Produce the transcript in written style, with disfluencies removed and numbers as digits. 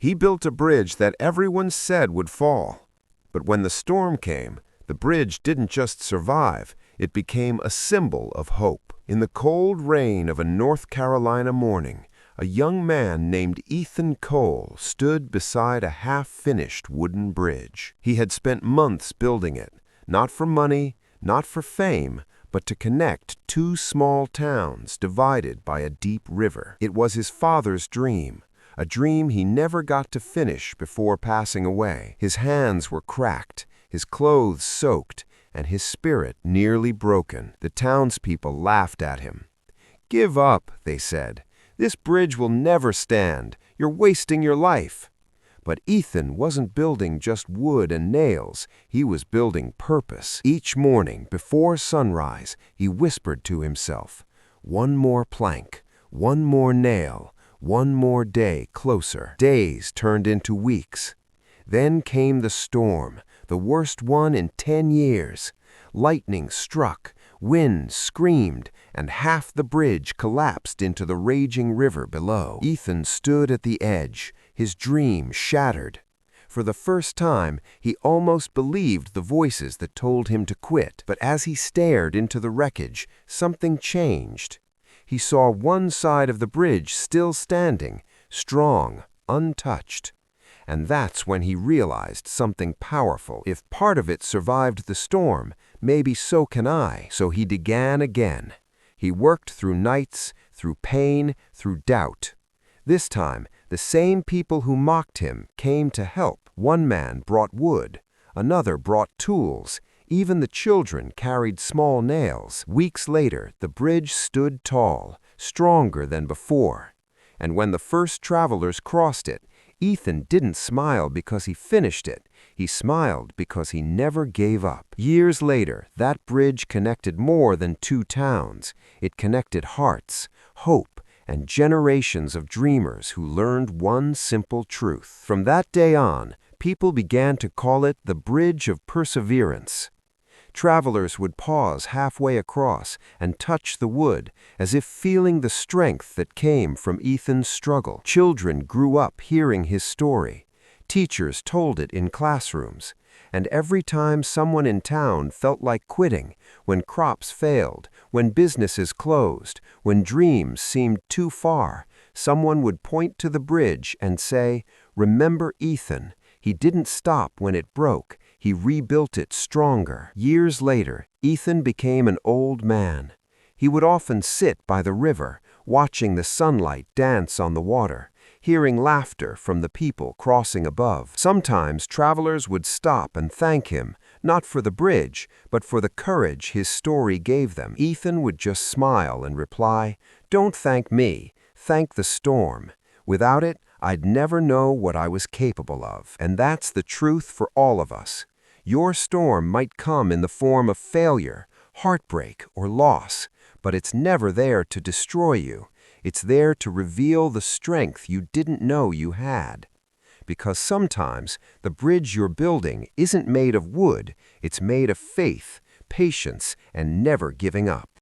He built a bridge that everyone said would fall. But when the storm came, the bridge didn't just survive, it became a symbol of hope. In the cold rain of a North Carolina morning, a young man named Ethan Cole stood beside a half-finished wooden bridge. He had spent months building it, not for money, not for fame, but to connect two small towns divided by a deep river. It was his father's dream, a dream he never got to finish before passing away. His hands were cracked, his clothes soaked, and his spirit nearly broken. The townspeople laughed at him. "Give up," they said. "This bridge will never stand. You're wasting your life." But Ethan wasn't building just wood and nails. He was building purpose. Each morning, before sunrise, he whispered to himself, "One more plank, one more nail, one more day closer." Days turned into weeks. Then came the storm, the worst one in 10 years. Lightning struck, wind screamed, and half the bridge collapsed into the raging river below. Ethan stood at the edge, his dream shattered. For the first time, he almost believed the voices that told him to quit. But as he stared into the wreckage, something changed. He saw one side of the bridge still standing, strong, untouched. And that's when he realized something powerful. If part of it survived the storm, maybe so can I. So he began again. He worked through nights, through pain, through doubt. This time, the same people who mocked him came to help. One man brought wood, another brought tools, even the children carried small nails. Weeks later, the bridge stood tall, stronger than before. And when the first travelers crossed it, Ethan didn't smile because he finished it. He smiled because he never gave up. Years later, that bridge connected more than two towns. It connected hearts, hope, and generations of dreamers who learned one simple truth. From that day on, people began to call it the Bridge of Perseverance. Travelers would pause halfway across and touch the wood, as if feeling the strength that came from Ethan's struggle. Children grew up hearing his story. Teachers told it in classrooms. And every time someone in town felt like quitting, when crops failed, when businesses closed, when dreams seemed too far, someone would point to the bridge and say, "Remember Ethan. He didn't stop when it broke. He rebuilt it stronger." Years later, Ethan became an old man. He would often sit by the river, watching the sunlight dance on the water, hearing laughter from the people crossing above. Sometimes travelers would stop and thank him, not for the bridge, but for the courage his story gave them. Ethan would just smile and reply, "Don't thank me, thank the storm. Without it, I'd never know what I was capable of." And that's the truth for all of us. Your storm might come in the form of failure, heartbreak, or loss, but it's never there to destroy you. It's there to reveal the strength you didn't know you had. Because sometimes the bridge you're building isn't made of wood, it's made of faith, patience, and never giving up.